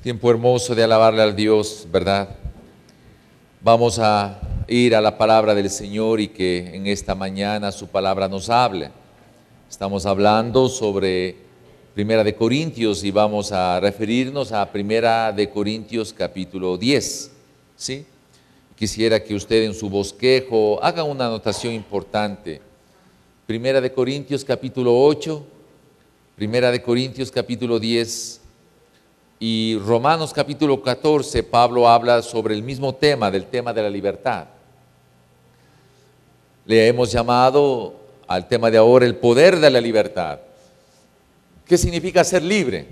Tiempo hermoso de alabarle al Dios, ¿verdad? Vamos a ir a la palabra del Señor y que en esta mañana su palabra nos hable. Estamos hablando sobre Primera de Corintios y vamos a referirnos a Primera de Corintios capítulo 10, ¿sí? Quisiera que usted en su bosquejo haga una anotación importante. Primera de Corintios capítulo 8, Primera de Corintios capítulo 10 y Romanos capítulo 14, Pablo habla sobre el mismo tema, del tema de la libertad. Le hemos llamado al tema de ahora el poder de la libertad. ¿Qué significa ser libre?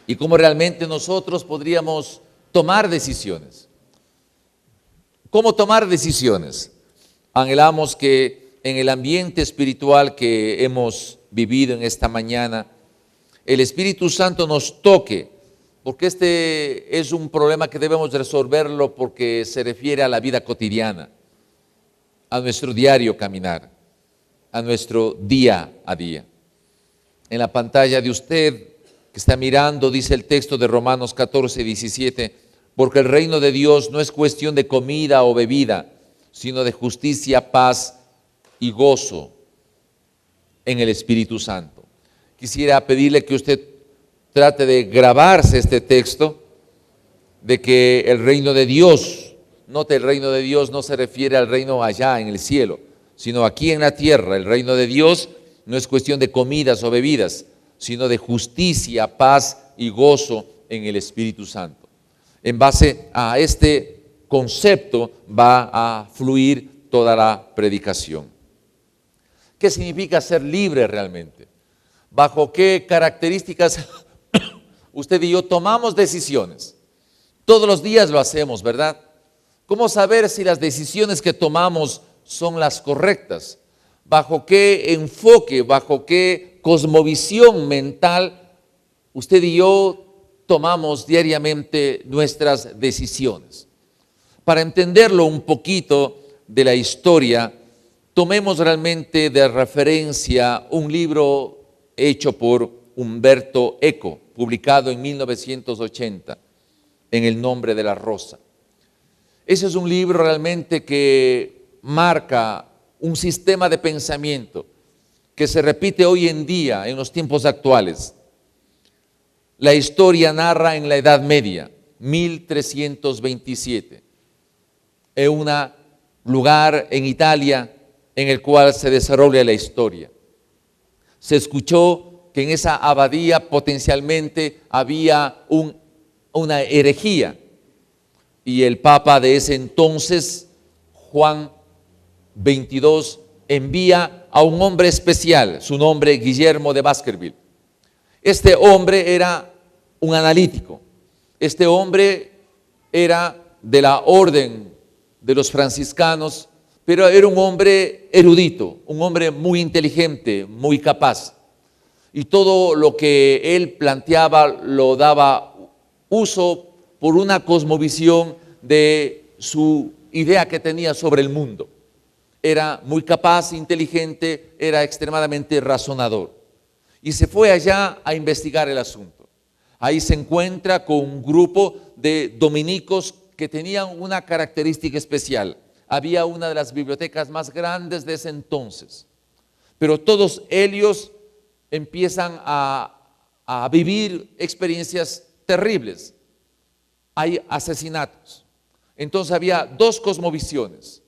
Y cómo realmente nosotros podríamos tomar decisiones. ¿Cómo tomar decisiones? Anhelamos que en el ambiente espiritual que hemos vivido en esta mañana, el Espíritu Santo nos toque, porque este es un problema que debemos resolverlo porque se refiere a la vida cotidiana, a nuestro diario caminar, a nuestro día a día. En la pantalla de usted que está mirando dice el texto de Romanos 14, 17, porque el reino de Dios no es cuestión de comida o bebida, sino de justicia, paz y gozo en el Espíritu Santo. Quisiera pedirle que usted trate de grabarse este texto, de que el reino de Dios, note, el reino de Dios no se refiere al reino allá en el cielo, sino aquí en la tierra. El reino de Dios no es cuestión de comidas o bebidas, sino de justicia, paz y gozo en el Espíritu Santo. En base a este concepto va a fluir toda la predicación. ¿Qué significa ser libre realmente? ¿Bajo qué características usted y yo tomamos decisiones? Todos los días lo hacemos, ¿verdad? ¿Cómo saber si las decisiones que tomamos son las correctas? ¿Bajo qué enfoque, bajo qué cosmovisión mental usted y yo tomamos diariamente nuestras decisiones? Para entenderlo un poquito de la historia, tomemos realmente de referencia un libro hecho por Umberto Eco, publicado en 1980, en El nombre de la rosa. Ese es un libro realmente que marca un sistema de pensamiento que se repite hoy en día, en los tiempos actuales. La historia narra en la Edad Media, 1327, en un lugar en Italia en el cual se desarrolla la historia. Se escuchó que en esa abadía potencialmente había una herejía y el papa de ese entonces, Juan XXII, envía a un hombre especial, su nombre Guillermo de Baskerville. Este hombre era un analítico, este hombre era de la orden de los franciscanos, pero era un hombre erudito, un hombre muy inteligente, muy capaz. Y todo lo que él planteaba lo daba uso por una cosmovisión de su idea que tenía sobre el mundo. Era muy capaz, inteligente, era extremadamente razonador. Y se fue allá a investigar el asunto. Ahí se encuentra con un grupo de dominicos que tenían una característica especial. Había una de las bibliotecas más grandes de ese entonces, pero todos ellos empiezan a vivir experiencias terribles. Hay asesinatos. Entonces había dos cosmovisiones.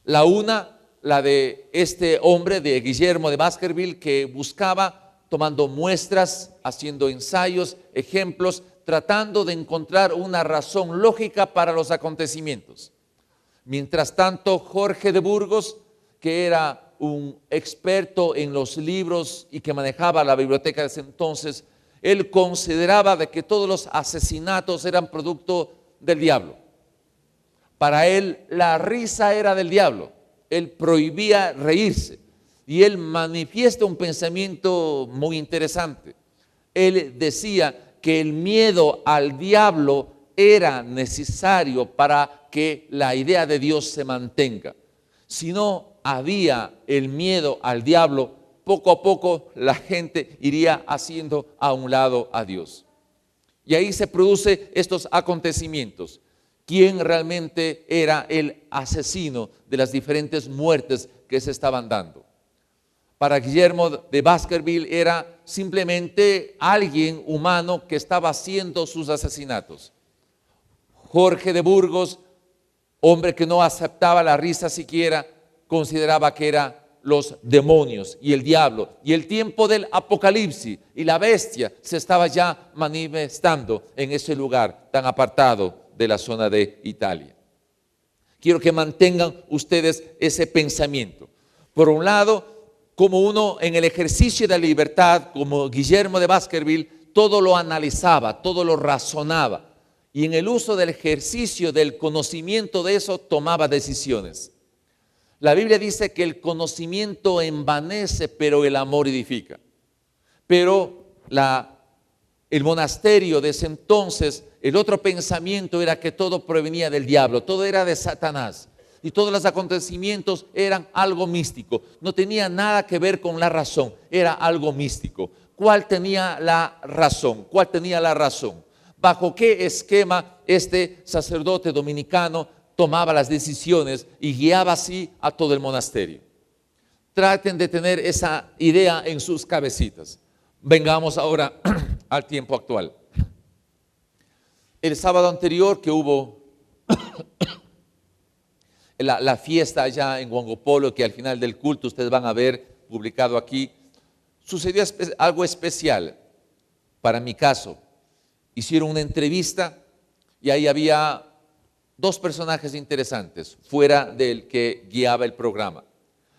La una, la de este hombre, de Guillermo de Baskerville, que buscaba, tomando muestras, haciendo ensayos, ejemplos, tratando de encontrar una razón lógica para los acontecimientos. Mientras tanto, Jorge de Burgos, que era un experto en los libros y que manejaba la biblioteca de ese entonces, él consideraba de que todos los asesinatos eran producto del diablo. Para él, la risa era del diablo. Él prohibía reírse y él manifiesta un pensamiento muy interesante. Él decía que el miedo al diablo era necesario para que la idea de Dios se mantenga. Si no había el miedo al diablo, poco a poco la gente iría haciendo a un lado a Dios. Y ahí se producen estos acontecimientos. ¿Quién realmente era el asesino de las diferentes muertes que se estaban dando? Para Guillermo de Baskerville era simplemente alguien humano que estaba haciendo sus asesinatos. Jorge de Burgos, hombre que no aceptaba la risa siquiera, consideraba que eran los demonios y el diablo. Y el tiempo del apocalipsis y la bestia se estaba ya manifestando en ese lugar tan apartado de la zona de Italia. Quiero que mantengan ustedes ese pensamiento. Por un lado, como uno en el ejercicio de la libertad, como Guillermo de Baskerville, todo lo analizaba, todo lo razonaba. Y en el uso del ejercicio del conocimiento de eso, tomaba decisiones. La Biblia dice que el conocimiento envanece, pero el amor edifica. Pero el monasterio de ese entonces, el otro pensamiento era que todo provenía del diablo, todo era de Satanás. Y todos los acontecimientos eran algo místico, no tenía nada que ver con la razón, era algo místico. ¿Cuál tenía la razón? ¿Cuál tenía la razón? ¿Bajo qué esquema este sacerdote dominicano tomaba las decisiones y guiaba así a todo el monasterio? Traten de tener esa idea en sus cabecitas. Vengamos ahora al tiempo actual. El sábado anterior que hubo la fiesta allá en Huangopolo, que al final del culto ustedes van a ver publicado aquí, sucedió algo especial para mi caso. Hicieron una entrevista y ahí había dos personajes interesantes fuera del que guiaba el programa.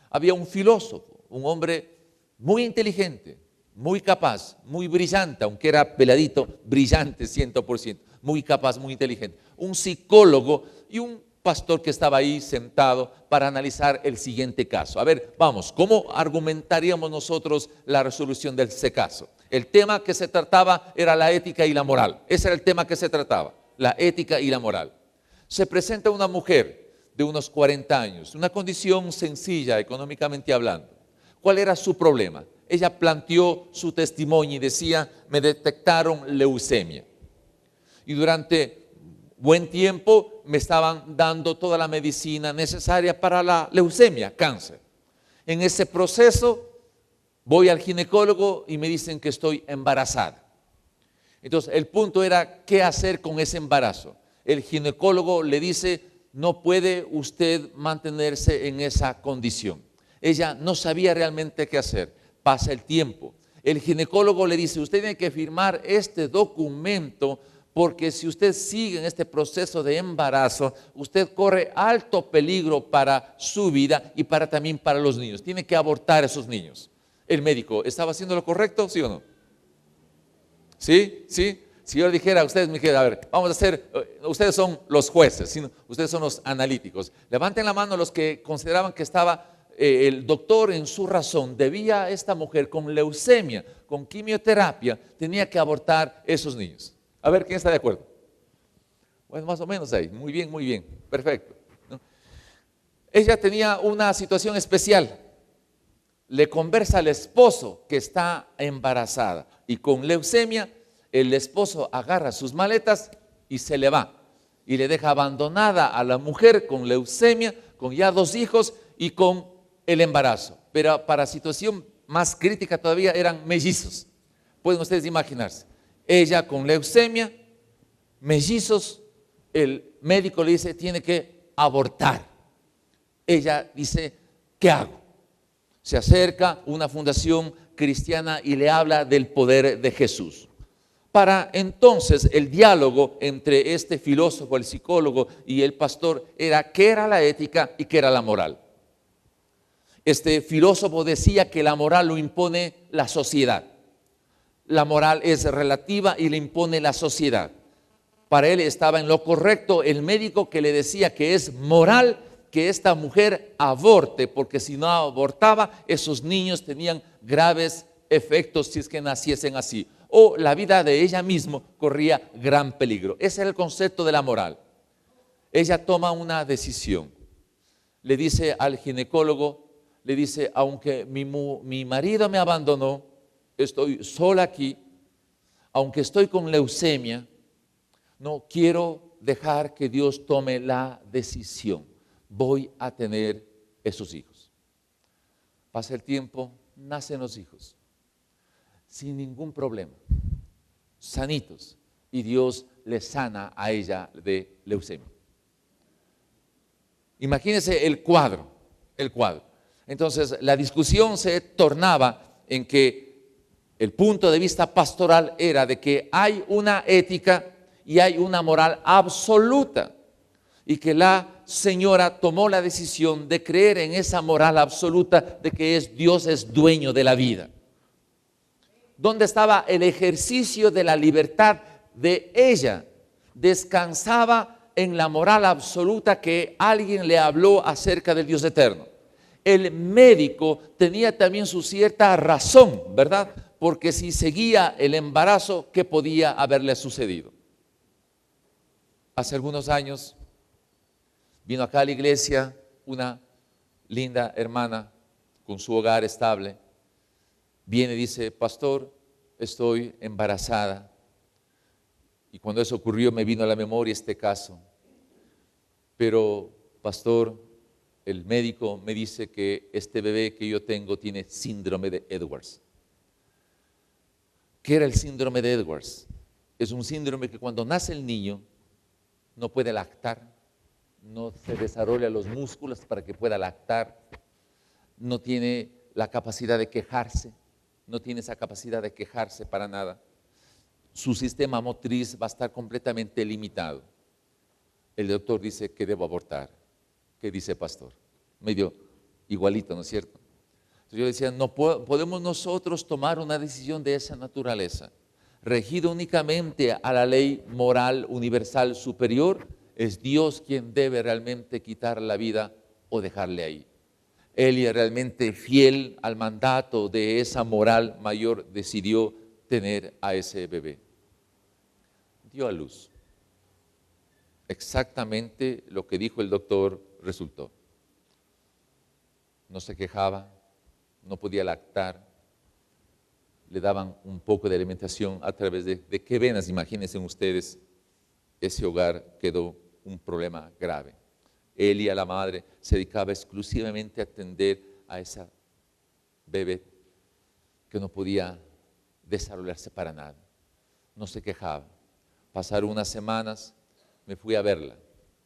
Había un filósofo, un hombre muy inteligente, muy capaz, muy brillante, aunque era peladito, brillante 100%, muy capaz, muy inteligente. Un psicólogo y un pastor que estaba ahí sentado para analizar el siguiente caso. A ver, vamos, ¿cómo argumentaríamos nosotros la resolución de ese caso? El tema que se trataba era la ética y la moral. Ese era el tema que se trataba, la ética y la moral. Se presenta una mujer de unos 40 años, una condición sencilla económicamente hablando. ¿Cuál era su problema? Ella planteó su testimonio y decía, me detectaron leucemia. Y durante buen tiempo me estaban dando toda la medicina necesaria para la leucemia, cáncer. En ese proceso voy al ginecólogo y me dicen que estoy embarazada. Entonces el punto era qué hacer con ese embarazo. El ginecólogo le dice, no puede usted mantenerse en esa condición. Ella no sabía realmente qué hacer. Pasa el tiempo. El ginecólogo le dice, usted tiene que firmar este documento porque si usted sigue en este proceso de embarazo, usted corre alto peligro para su vida y también para los niños. Tiene que abortar a esos niños. El médico, ¿estaba haciendo lo correcto? ¿Sí o no? ¿Sí? ¿Sí? Si yo le dijera a ustedes, me dijera, a ver, vamos a hacer, ustedes son los jueces, ¿sí? Ustedes son los analíticos. Levanten la mano los que consideraban que estaba el doctor en su razón. Debía esta mujer con leucemia, con quimioterapia, tenía que abortar esos niños. A ver, ¿quién está de acuerdo? Bueno, más o menos ahí. Muy bien, perfecto, ¿no? Ella tenía una situación especial. Le conversa al esposo que está embarazada y con leucemia, el esposo agarra sus maletas y se le va. Y le deja abandonada a la mujer con leucemia, con ya 2 hijos y con el embarazo. Pero para situación más crítica todavía eran mellizos. Pueden ustedes imaginarse. Ella con leucemia, mellizos, el médico le dice, tiene que abortar. Ella dice, ¿qué hago? Se acerca una fundación cristiana y le habla del poder de Jesús. Para entonces el diálogo entre este filósofo, el psicólogo y el pastor era qué era la ética y qué era la moral. Este filósofo decía que la moral lo impone la sociedad. La moral es relativa y le impone la sociedad. Para él estaba en lo correcto el médico que le decía que es moral que esta mujer aborte, porque si no abortaba, esos niños tenían graves efectos si es que naciesen así. O la vida de ella misma corría gran peligro. Ese era el concepto de la moral. Ella toma una decisión. Le dice al ginecólogo, le dice, aunque mi marido me abandonó, estoy sola aquí, aunque estoy con leucemia, no quiero dejar que Dios tome la decisión. Voy a tener esos hijos. Pasa el tiempo, nacen los hijos, sin ningún problema, sanitos, y Dios le sana a ella de leucemia. Imagínense el cuadro. Entonces, la discusión se tornaba en que el punto de vista pastoral era de que hay una ética y hay una moral absoluta, y que la señora tomó la decisión de creer en esa moral absoluta de que Dios es dueño de la vida. ¿Dónde estaba el ejercicio de la libertad de ella? Descansaba en la moral absoluta que alguien le habló acerca del Dios eterno. El médico tenía también su cierta razón, ¿verdad? Porque si seguía el embarazo, ¿qué podía haberle sucedido? Hace algunos años vino acá a la iglesia una linda hermana con su hogar estable. Viene y dice: pastor, estoy embarazada. Y cuando eso ocurrió me vino a la memoria este caso. Pero, pastor, el médico me dice que este bebé que yo tengo tiene síndrome de Edwards. ¿Qué era el síndrome de Edwards? Es un síndrome que cuando nace el niño no puede lactar, no se desarrolla los músculos para que pueda lactar, no tiene la capacidad de quejarse, no tiene esa capacidad de quejarse para nada. Su sistema motriz va a estar completamente limitado. El doctor dice que debo abortar. ¿Qué dice pastor? Medio igualito, ¿no es cierto? Entonces yo decía, no podemos nosotros tomar una decisión de esa naturaleza, regido únicamente a la ley moral universal superior. Es Dios quien debe realmente quitar la vida o dejarle ahí. Él, realmente fiel al mandato de esa moral mayor, decidió tener a ese bebé. Dio a luz. Exactamente lo que dijo el doctor resultó. No se quejaba, no podía lactar, le daban un poco de alimentación a través de qué venas. Imagínense ustedes, ese hogar quedó un problema grave. Él y a la madre se dedicaba exclusivamente a atender a esa bebé que no podía desarrollarse para nada. No se quejaba. Pasaron unas semanas, me fui a verla.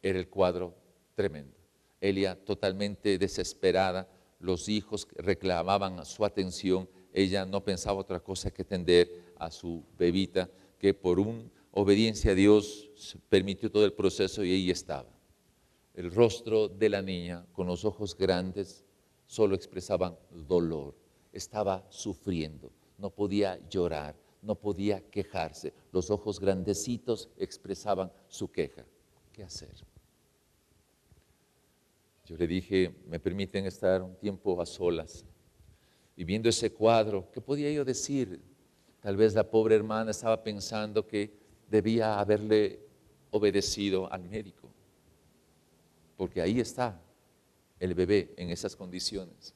Era el cuadro tremendo. Elia totalmente desesperada, los hijos reclamaban su atención. Ella no pensaba otra cosa que atender a su bebita, que por una obediencia a Dios permitió todo el proceso y ahí estaba. El rostro de la niña, con los ojos grandes, solo expresaban dolor. Estaba sufriendo, no podía llorar, no podía quejarse. Los ojos grandecitos expresaban su queja. ¿Qué hacer? Yo le dije, ¿me permiten estar un tiempo a solas? Y viendo ese cuadro, ¿qué podía yo decir? Tal vez la pobre hermana estaba pensando que debía haberle obedecido al médico, porque ahí está el bebé en esas condiciones.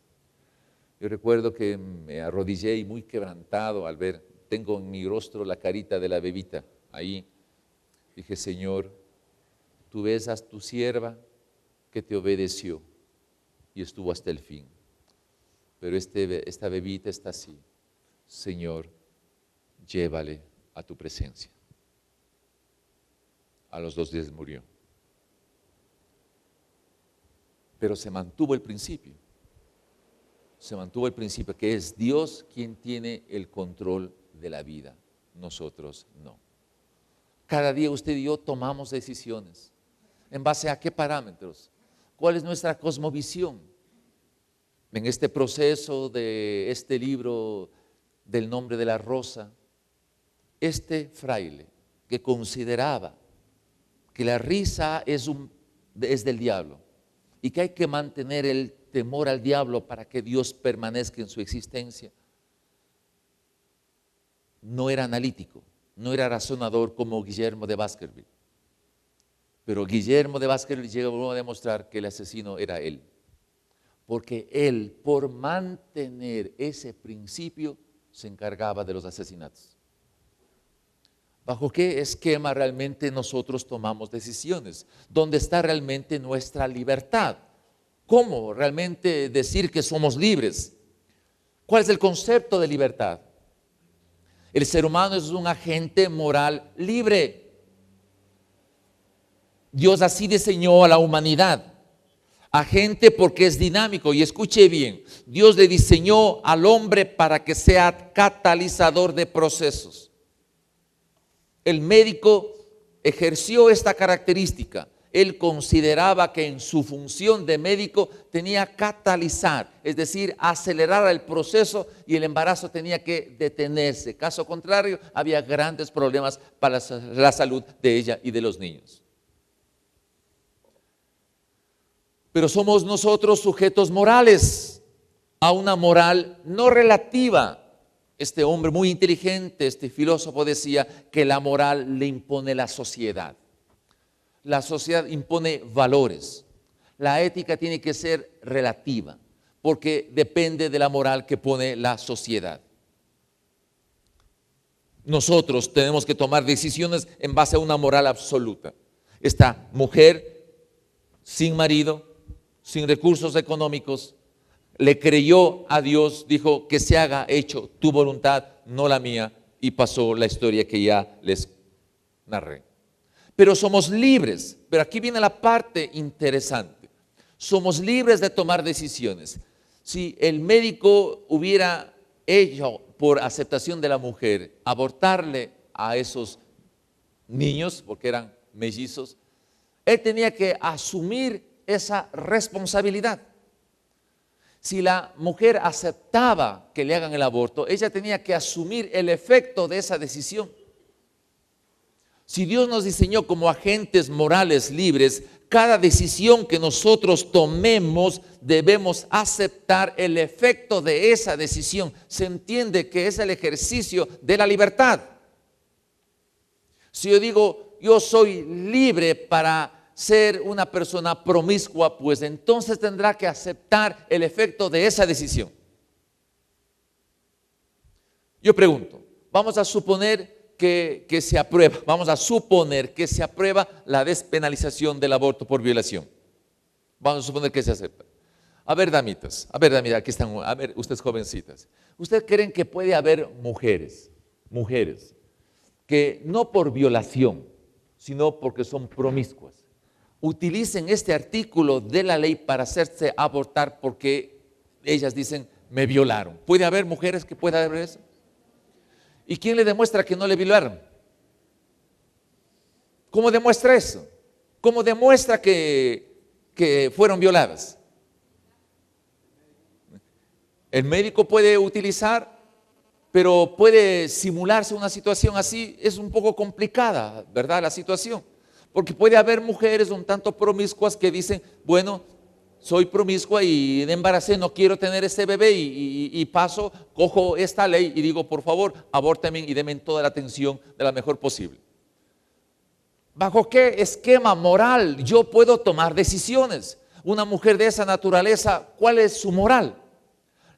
Yo recuerdo que me arrodillé y muy quebrantado al ver, tengo en mi rostro la carita de la bebita ahí. Dije, Señor, tú ves a tu sierva que te obedeció y estuvo hasta el fin. Pero esta bebita está así. Señor, llévale a tu presencia. A los 2 días murió. Pero se mantuvo el principio. Se mantuvo el principio, que es Dios quien tiene el control de la vida, nosotros no. Cada día usted y yo tomamos decisiones. ¿En base a qué parámetros? ¿Cuál es nuestra cosmovisión? En este proceso de este libro del nombre de la rosa, este fraile que consideraba que la risa es del diablo y que hay que mantener el temor al diablo para que Dios permanezca en su existencia, no era analítico, no era razonador como Guillermo de Baskerville. Pero Guillermo de Baskerville llegó a demostrar que el asesino era él, porque él, por mantener ese principio, se encargaba de los asesinatos. ¿Bajo qué esquema realmente nosotros tomamos decisiones? ¿Dónde está realmente nuestra libertad? ¿Cómo realmente decir que somos libres? ¿Cuál es el concepto de libertad? El ser humano es un agente moral libre. Dios así diseñó a la humanidad. Agente porque es dinámico. Y escuche bien, Dios le diseñó al hombre para que sea catalizador de procesos. El médico ejerció esta característica. Él consideraba que en su función de médico tenía que catalizar, es decir, acelerar el proceso, y el embarazo tenía que detenerse. Caso contrario, había grandes problemas para la salud de ella y de los niños. Pero somos nosotros sujetos morales, a una moral no relativa. Este hombre muy inteligente, este filósofo, decía que la moral le impone la sociedad. La sociedad impone valores. La ética tiene que ser relativa, porque depende de la moral que pone la sociedad. Nosotros tenemos que tomar decisiones en base a una moral absoluta. Esta mujer sin marido, sin recursos económicos, le creyó a Dios, dijo que se haga hecho tu voluntad, no la mía, y pasó la historia que ya les narré. Pero somos libres, pero aquí viene la parte interesante. Somos libres de tomar decisiones. Si el médico hubiera hecho, por aceptación de la mujer, abortarle a esos niños, porque eran mellizos, él tenía que asumir esa responsabilidad. Si la mujer aceptaba que le hagan el aborto, ella tenía que asumir el efecto de esa decisión. Si Dios nos diseñó como agentes morales libres, cada decisión que nosotros tomemos debemos aceptar el efecto de esa decisión. Se entiende que es el ejercicio de la libertad. Si yo digo, yo soy libre para ser una persona promiscua, pues entonces tendrá que aceptar el efecto de esa decisión. Yo pregunto, vamos a suponer que se aprueba, vamos a suponer que se aprueba la despenalización del aborto por violación. Vamos a suponer que se acepta. A ver, damitas, aquí están, a ver, ustedes jovencitas. ¿Ustedes creen que puede haber mujeres que no por violación, sino porque son promiscuas, utilicen este artículo de la ley para hacerse abortar porque ellas dicen, me violaron? ¿Puede haber mujeres que pueda haber eso? ¿Y quién le demuestra que no le violaron? ¿Cómo demuestra eso? ¿Cómo demuestra que fueron violadas? El médico puede utilizar, pero puede simularse una situación así. Es un poco complicada, ¿verdad? La situación. Porque puede haber mujeres un tanto promiscuas que dicen, bueno, soy promiscua y me embaracé, no quiero tener ese bebé y paso, cojo esta ley y digo, por favor, abórtenme y denme toda la atención de la mejor posible. ¿Bajo qué esquema moral yo puedo tomar decisiones? Una mujer de esa naturaleza, ¿cuál es su moral?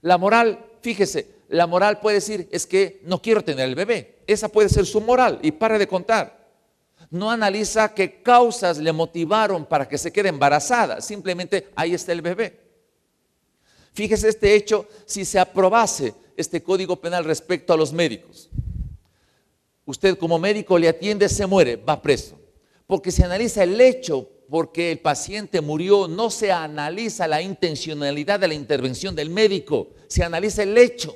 La moral, fíjese, la moral puede decir, es que no quiero tener el bebé. Esa puede ser su moral y para de contar. No analiza qué causas le motivaron para que se quede embarazada. Simplemente ahí está el bebé. Fíjese este hecho, si se aprobase este código penal respecto a los médicos. Usted como médico le atiende, se muere, va preso. Porque se analiza el hecho, porque el paciente murió, no se analiza la intencionalidad de la intervención del médico, se analiza el hecho.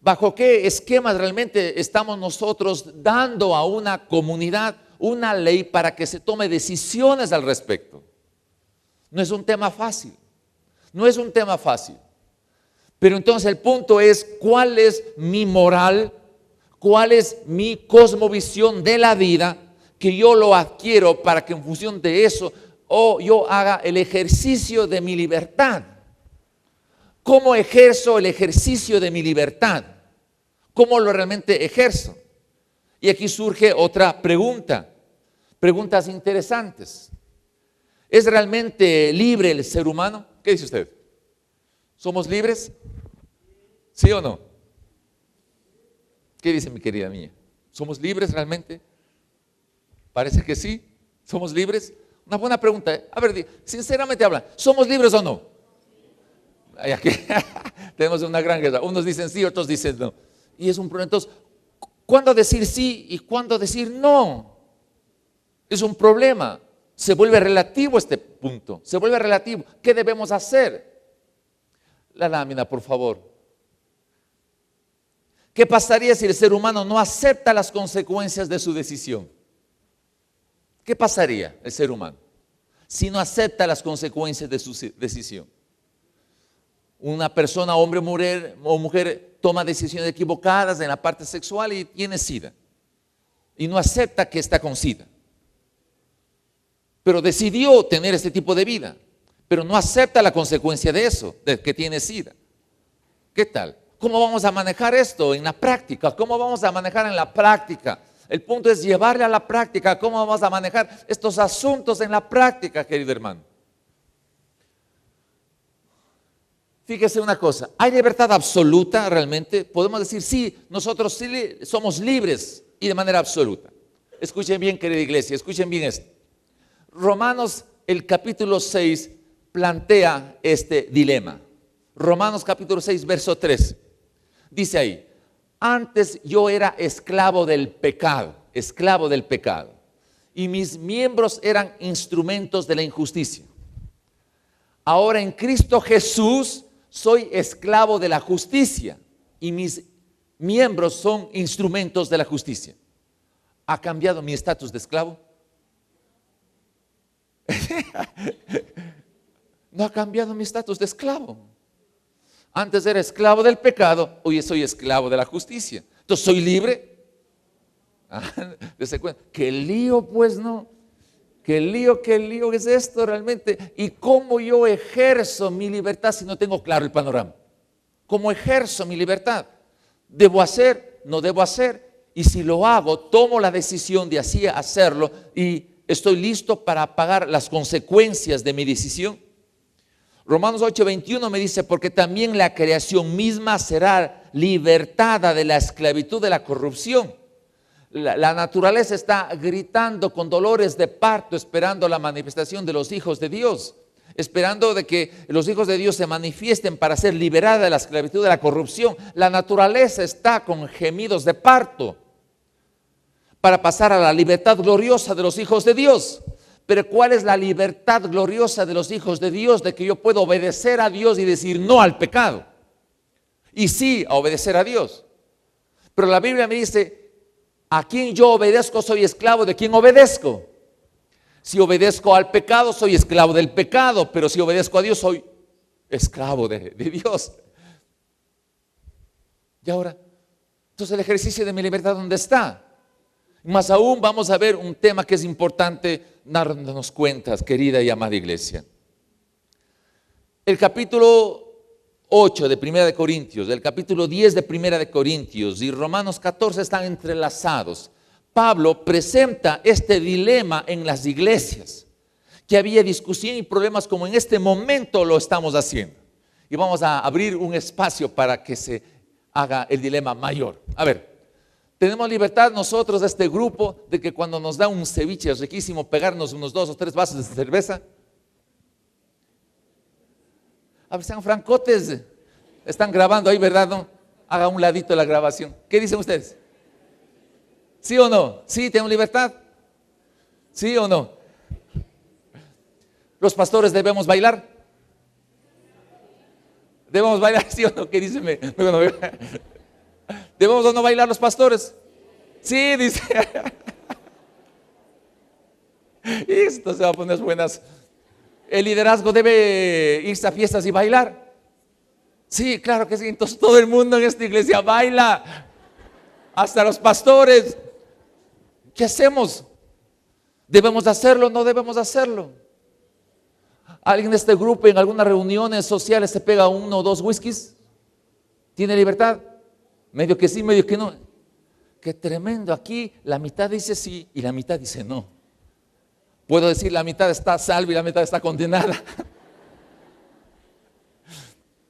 ¿Bajo qué esquemas realmente estamos nosotros dando a una comunidad una ley para que se tome decisiones al respecto? No es un tema fácil, no es un tema fácil. Pero entonces el punto es, ¿cuál es mi moral? ¿Cuál es mi cosmovisión de la vida? Que yo lo adquiero para que en función de eso yo haga el ejercicio de mi libertad. ¿Cómo ejerzo el ejercicio de mi libertad? ¿Cómo lo realmente ejerzo? Y aquí surge otra pregunta, preguntas interesantes. ¿Es realmente libre el ser humano? ¿Qué dice usted? ¿Somos libres? ¿Sí o no? ¿Qué dice mi querida mía? ¿Somos libres realmente? Parece que sí. ¿Somos libres? Una buena pregunta. A ver, sinceramente habla. ¿Somos libres o no? Ay, aquí tenemos una gran guerra. Unos dicen sí, otros dicen no. Y es un problema. Entonces, ¿cuándo decir sí y cuándo decir no? Es un problema. Se vuelve relativo este punto. Se vuelve relativo. ¿Qué debemos hacer? La lámina, por favor. ¿Qué pasaría si el ser humano no acepta las consecuencias de su decisión? ¿Qué pasaría el ser humano si no acepta las consecuencias de su decisión? Una persona, hombre o mujer, toma decisiones equivocadas en la parte sexual y tiene SIDA. Y no acepta que está con SIDA. Pero decidió tener este tipo de vida. Pero no acepta la consecuencia de eso, de que tiene SIDA. ¿Qué tal? ¿Cómo vamos a manejar esto en la práctica? ¿Cómo vamos a manejar en la práctica? El punto es llevarle a la práctica. ¿Cómo vamos a manejar estos asuntos en la práctica, querido hermano? Fíjese una cosa, ¿hay libertad absoluta realmente? Podemos decir, sí, nosotros sí somos libres y de manera absoluta. Escuchen bien, querida iglesia, escuchen bien esto. Romanos, el capítulo 6, plantea este dilema. Romanos capítulo 6, verso 3. Dice ahí, antes yo era esclavo del pecado, y mis miembros eran instrumentos de la injusticia. Ahora en Cristo Jesús soy esclavo de la justicia y mis miembros son instrumentos de la justicia. ¿Ha cambiado mi estatus de esclavo? No ha cambiado mi estatus de esclavo. Antes era esclavo del pecado, hoy soy esclavo de la justicia. Entonces, ¿soy libre? ¿Qué lío pues no? ¿Qué lío es esto realmente? ¿Y cómo yo ejerzo mi libertad si no tengo claro el panorama? ¿Cómo ejerzo mi libertad? ¿Debo hacer? ¿No debo hacer? Y si lo hago, tomo la decisión de así hacerlo y estoy listo para pagar las consecuencias de mi decisión. Romanos 8:21 me dice, porque también la creación misma será libertada de la esclavitud de la corrupción. La naturaleza está gritando con dolores de parto, esperando la manifestación de los hijos de Dios, esperando de que los hijos de Dios se manifiesten para ser liberada de la esclavitud de la corrupción. La naturaleza está con gemidos de parto para pasar a la libertad gloriosa de los hijos de Dios. Pero ¿cuál es la libertad gloriosa de los hijos de Dios? De que yo puedo obedecer a Dios y decir no al pecado. Y sí a obedecer a Dios. Pero la Biblia me dice, a quien yo obedezco soy esclavo de quien obedezco. Si obedezco al pecado soy esclavo del pecado, pero si obedezco a Dios soy esclavo de Dios. Y ahora, entonces el ejercicio de mi libertad, ¿dónde está? Más aún vamos a ver un tema que es importante darnos cuenta, querida y amada iglesia. El capítulo 8 de Primera de Corintios, el capítulo 10 de Primera de Corintios y Romanos 14 están entrelazados. Pablo presenta este dilema en las iglesias, que había discusión y problemas como en este momento lo estamos haciendo. Y vamos a abrir un espacio para que se haga el dilema mayor. A ver. Tenemos libertad nosotros, este grupo, de que cuando nos da un ceviche riquísimo, pegarnos unos 2 o 3 vasos de cerveza. A ver, sean francotes. Están grabando ahí, ¿verdad? ¿No? Haga un ladito la grabación. ¿Qué dicen ustedes? ¿Sí o no? ¿Sí tenemos libertad? ¿Sí o no? ¿Los pastores debemos bailar? ¿Debemos bailar? ¿Sí o no? ¿Qué dicen? ¿Debemos o no bailar los pastores? Sí, dice. Esto se va a poner buenas. ¿El liderazgo debe irse a fiestas y bailar? Sí, claro que sí. Entonces todo el mundo en esta iglesia baila. Hasta los pastores. ¿Qué hacemos? ¿Debemos hacerlo o no debemos hacerlo? ¿Alguien de este grupo en algunas reuniones sociales se pega 1 o 2 whiskies? ¿Tiene libertad? Medio que sí, medio que no. Qué tremendo. Aquí la mitad dice sí y la mitad dice no. Puedo decir la mitad está salva y la mitad está condenada.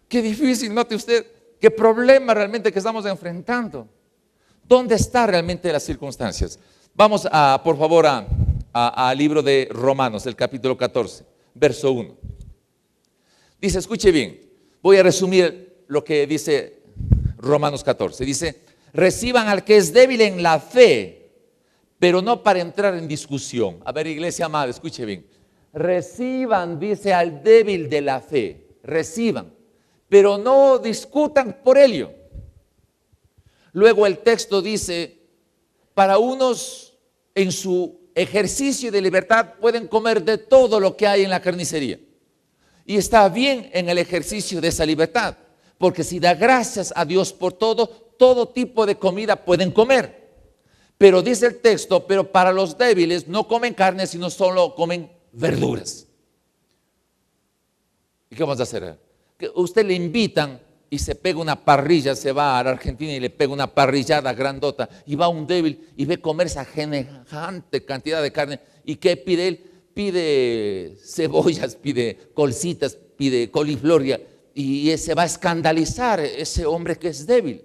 Qué difícil, note usted, qué problema realmente que estamos enfrentando. ¿Dónde están realmente las circunstancias? Vamos por favor, al libro de Romanos, el capítulo 14, verso 1. Dice, escuche bien, voy a resumir lo que dice Romanos 14. Dice, reciban al que es débil en la fe, pero no para entrar en discusión. A ver, iglesia amada, escuche bien. Reciban, dice, al débil de la fe. Reciban, pero no discutan por ello. Luego el texto dice, para unos en su ejercicio de libertad pueden comer de todo lo que hay en la carnicería. Y está bien en el ejercicio de esa libertad, porque si da gracias a Dios por todo tipo de comida pueden comer. Pero dice el texto, pero para los débiles no comen carne, sino solo comen verduras. ¿Y qué vamos a hacer? Que usted le invitan y se pega una parrilla, se va a la Argentina y le pega una parrillada grandota, y va un débil y ve comer esa semejante cantidad de carne. ¿Y qué pide él? Pide cebollas, pide colcitas, pide coliflor, y se va a escandalizar ese hombre que es débil.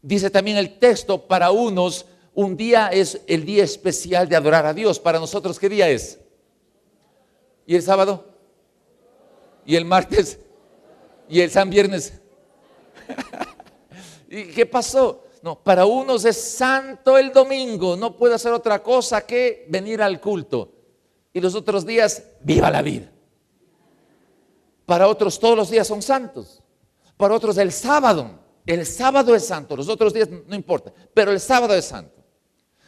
Dice también el texto, para unos un día es el día especial de adorar a Dios. Para nosotros, ¿qué día es? ¿Y el sábado? ¿Y el martes? ¿Y el San Viernes? ¿Y qué pasó? No, para unos es santo el domingo, no puede hacer otra cosa que venir al culto. Y los otros días, viva la vida. Para otros todos los días son santos. Para otros el sábado es santo, los otros días no importa, pero el sábado es santo.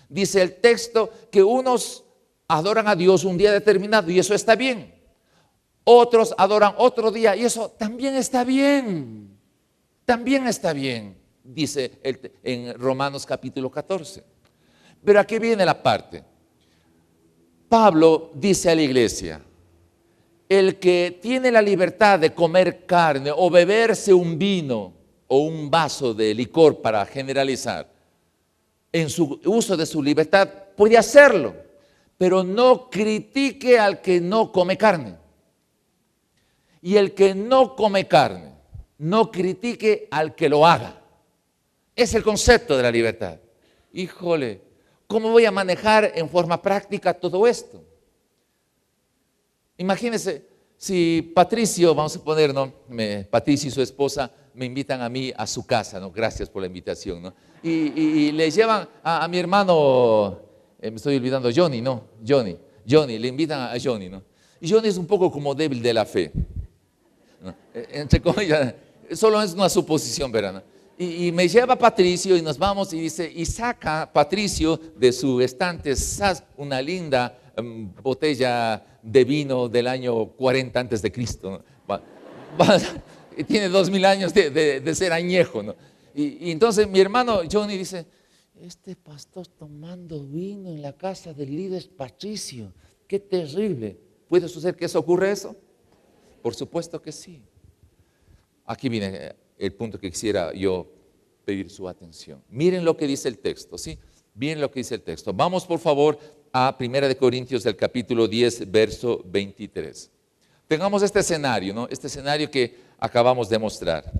Dice el texto que unos adoran a Dios un día determinado y eso está bien. Otros adoran otro día y eso también está bien. También está bien, dice en Romanos capítulo 14. Pero aquí viene la parte. Pablo dice a la iglesia, el que tiene la libertad de comer carne o beberse un vino o un vaso de licor, para generalizar, en su uso de su libertad, puede hacerlo, pero no critique al que no come carne. Y el que no come carne, no critique al que lo haga. Es el concepto de la libertad. Híjole, ¿cómo voy a manejar en forma práctica todo esto? Imagínense, si Patricio, vamos a poner, ¿no? Patricio y su esposa me invitan a mí a su casa, ¿no? Gracias por la invitación, ¿no? Y le llevan a mi hermano, me estoy olvidando, Johnny, ¿no? Johnny, le invitan a Johnny, ¿no? Y Johnny es un poco como débil de la fe, ¿no? Entre comillas, solo es una suposición, ¿verdad? Y me lleva Patricio y nos vamos y dice, y saca Patricio de su estante una linda botella de vino del año 40 antes de Cristo, ¿no? Tiene 2000 años de ser añejo, ¿no? Y entonces mi hermano Johnny dice, este pastor tomando vino en la casa del líder Patricio, qué terrible. ¿Puede suceder que eso ocurra eso? Por supuesto que sí. Aquí viene el punto que quisiera yo pedir su atención. Miren lo que dice el texto, ¿sí? Miren lo que dice el texto. Vamos por favor a 1 Corintios del capítulo 10, verso 23. Tengamos este escenario, ¿no? Este escenario que acabamos de mostrar.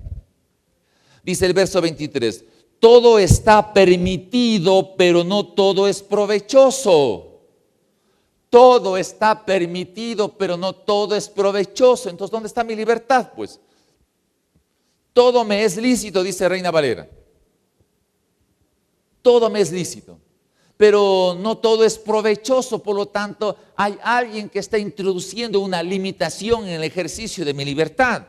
Dice el verso 23, todo está permitido, pero no todo es provechoso. Todo está permitido, pero no todo es provechoso. Entonces, ¿dónde está mi libertad? Pues, todo me es lícito, dice Reina Valera. Todo me es lícito, pero no todo es provechoso. Por lo tanto, hay alguien que está introduciendo una limitación en el ejercicio de mi libertad.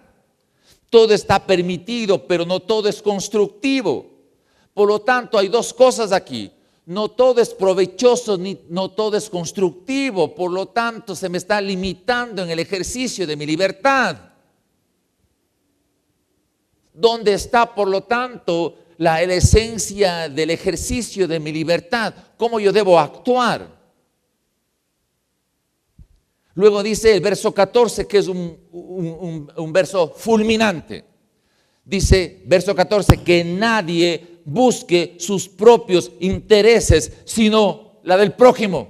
Todo está permitido, pero no todo es constructivo. Por lo tanto, hay dos cosas aquí. No todo es provechoso, no todo es constructivo. Por lo tanto, se me está limitando en el ejercicio de mi libertad. ¿Dónde está, por lo tanto, la esencia del ejercicio de mi libertad? ¿Cómo yo debo actuar? Luego dice el verso 14, que es un verso fulminante. Dice, verso 14, que nadie busque sus propios intereses, sino la del prójimo.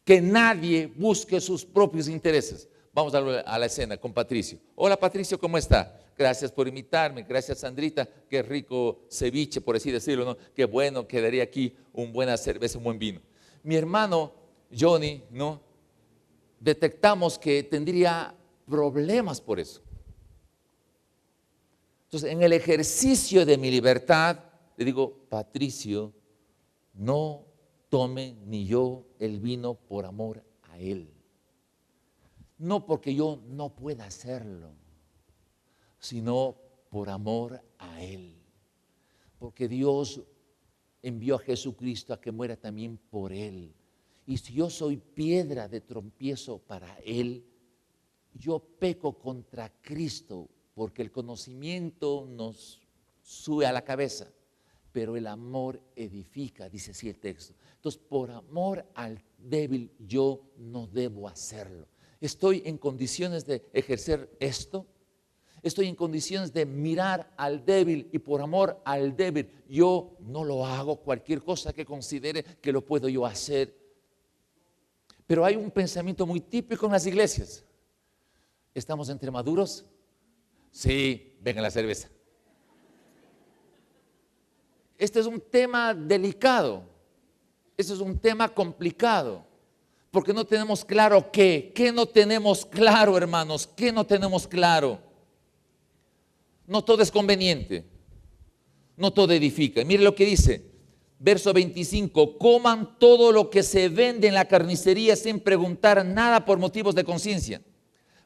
Que nadie busque sus propios intereses. Vamos a la escena con Patricio. Hola Patricio, ¿cómo está? Gracias por invitarme, gracias Sandrita, qué rico ceviche, por así decirlo, ¿no? Qué bueno, quedaría aquí una buena cerveza, un buen vino. Mi hermano Johnny, ¿no? Detectamos que tendría problemas por eso. Entonces, en el ejercicio de mi libertad, le digo, Patricio, no tome ni yo el vino por amor a él. No porque yo no pueda hacerlo, sino por amor a él. Porque Dios envió a Jesucristo a que muera también por él. Y si yo soy piedra de tropiezo para él, yo peco contra Cristo, porque el conocimiento nos sube a la cabeza, pero el amor edifica, dice así el texto. Entonces, por amor al débil, yo no debo hacerlo. ¿Estoy en condiciones de ejercer esto? ¿Estoy en condiciones de mirar al débil y por amor al débil yo no lo hago? Cualquier cosa que considere que lo puedo yo hacer. Pero hay un pensamiento muy típico en las iglesias. ¿Estamos entre maduros? Sí, venga la cerveza. Este es un tema delicado. Este es un tema complicado. Porque no tenemos claro qué. ¿Qué no tenemos claro, hermanos? ¿Qué no tenemos claro? No todo es conveniente. No todo edifica. Mire lo que dice. Verso 25. Coman todo lo que se vende en la carnicería sin preguntar nada por motivos de conciencia.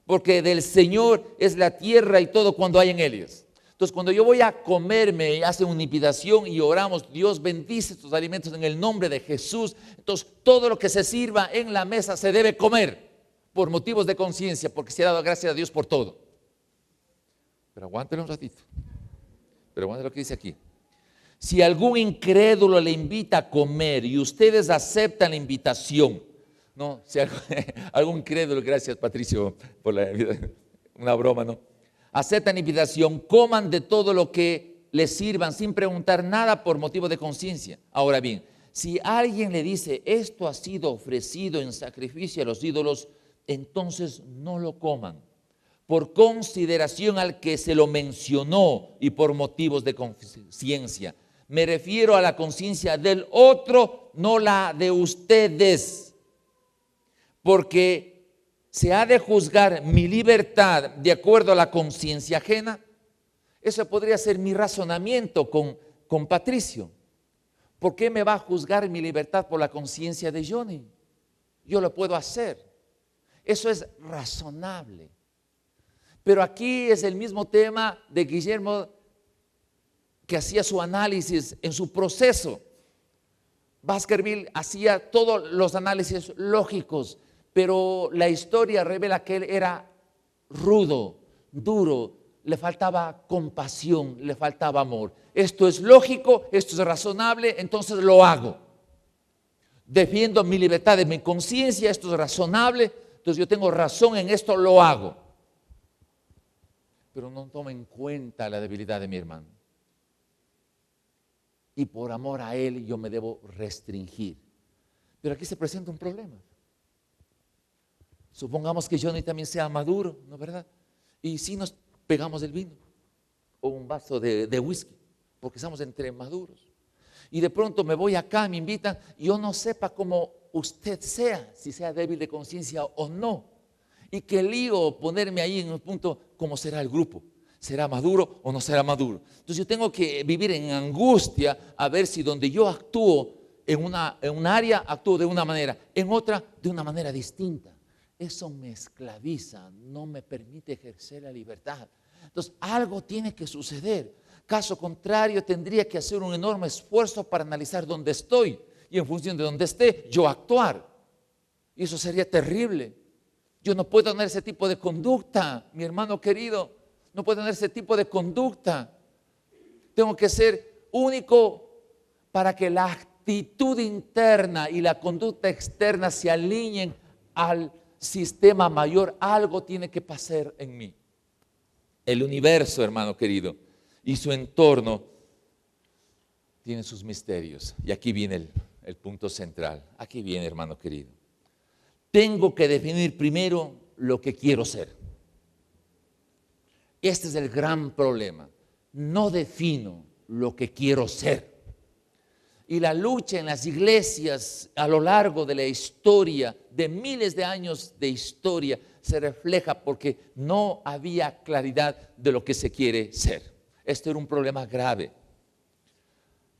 Porque del Señor es la tierra y todo cuando hay en ellas. Entonces, cuando yo voy a comerme y hace una invitación y oramos, Dios bendice estos alimentos en el nombre de Jesús. Entonces, todo lo que se sirva en la mesa se debe comer por motivos de conciencia, porque se ha dado gracias a Dios por todo. Pero aguántelo un ratito. Pero aguántelo lo que dice aquí. Si algún incrédulo le invita a comer y ustedes aceptan la invitación, no, si algún incrédulo, gracias Patricio por una broma, ¿no? Aceptan la invitación, coman de todo lo que les sirvan sin preguntar nada por motivo de conciencia. Ahora bien, si alguien le dice esto ha sido ofrecido en sacrificio a los ídolos, entonces no lo coman, por consideración al que se lo mencionó y por motivos de conciencia. Me refiero a la conciencia del otro, no la de ustedes, porque se ha de juzgar mi libertad de acuerdo a la conciencia ajena. Eso podría ser mi razonamiento con Patricio. ¿Por qué me va a juzgar mi libertad por la conciencia de Johnny? Yo lo puedo hacer. Eso es razonable. Pero aquí es el mismo tema de Guillermo, que hacía su análisis en su proceso. Baskerville hacía todos los análisis lógicos, pero la historia revela que él era rudo, duro, le faltaba compasión, le faltaba amor. Esto es lógico, esto es razonable, entonces lo hago. Defiendo mi libertad de mi conciencia, esto es razonable, entonces yo tengo razón en esto, lo hago. Pero no tomo en cuenta la debilidad de mi hermano. Y por amor a él yo me debo restringir. Pero aquí se presenta un problema. Supongamos que Johnny también sea maduro, ¿no es verdad? Y si nos pegamos el vino o un vaso de whisky, porque estamos entre maduros. Y de pronto me voy acá, me invitan, y yo no sepa cómo usted sea, si sea débil de conciencia o no. Y qué lío ponerme ahí en un punto, ¿cómo será el grupo? ¿Será maduro o no será maduro? Entonces yo tengo que vivir en angustia a ver si donde yo actúo en un área, actúo de una manera, en otra de una manera distinta. Eso me esclaviza, no me permite ejercer la libertad. Entonces algo tiene que suceder. Caso contrario, tendría que hacer un enorme esfuerzo para analizar dónde estoy y en función de dónde esté, yo actuar. Y eso sería terrible. Yo no puedo tener ese tipo de conducta, mi hermano querido. No puedo tener ese tipo de conducta. Tengo que ser único para que la actitud interna y la conducta externa se alineen al sistema mayor. Algo tiene que pasar en mí. El universo, hermano querido, y su entorno tiene sus misterios. Y aquí viene el punto central. Aquí viene, hermano querido. Tengo que definir primero lo que quiero ser. Este es el gran problema. No defino lo que quiero ser. Y la lucha en las iglesias a lo largo de la historia, de miles de años de historia, se refleja porque no había claridad de lo que se quiere ser. Esto era un problema grave.